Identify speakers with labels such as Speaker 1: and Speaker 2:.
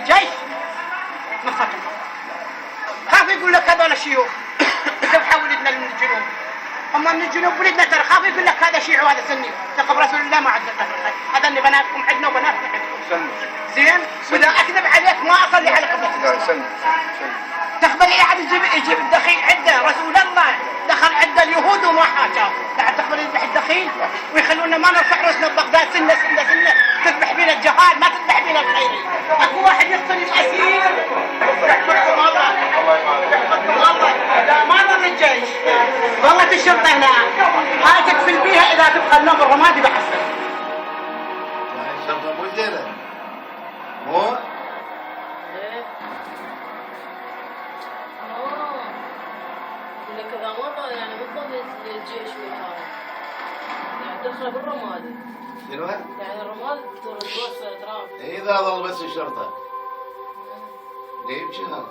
Speaker 1: الجيش من خطر. خاف يقول لك هذول شيوخ ذبحوا ولدنا من الجنوب، هم من الجنوب ولدنا ترى، خاف يقول لك هذا شيعي وهذا سني، لقب رسول الله ما عندنا فرق، هذا اللي بناتكم عندنا وبناتكم عندكم. زين؟ واذا اكذب عليك ما اصلي على قبلتك. تقبل اي احد يجيب الدخيل عنده رسول الله دخل عند اليهود وما حاجه، بعد تقبل يذبح الدخيل ويخلونا ما نرفع راسنا ببغداد سنه سنه سنه، تذبح بينا الجهاد ما تذبح بينا الخيري. اكو واحد يقتل الاسير يحفظكم الله يحفظكم الله، اذا ما ضل الجيش ظلت الشرطه هنا هاي تكفل بيها اذا تبقى النوم الرمادي بحسن.
Speaker 2: الشرطه مو زينه مو؟
Speaker 3: لك إذا مضى يعني بالضبط الجيش والهذا يعني دخل بالرمادي.
Speaker 2: شنو؟
Speaker 3: يعني الرمادي توصل تراب.
Speaker 2: إذا ظل بس الشرطة. ليه بشهر؟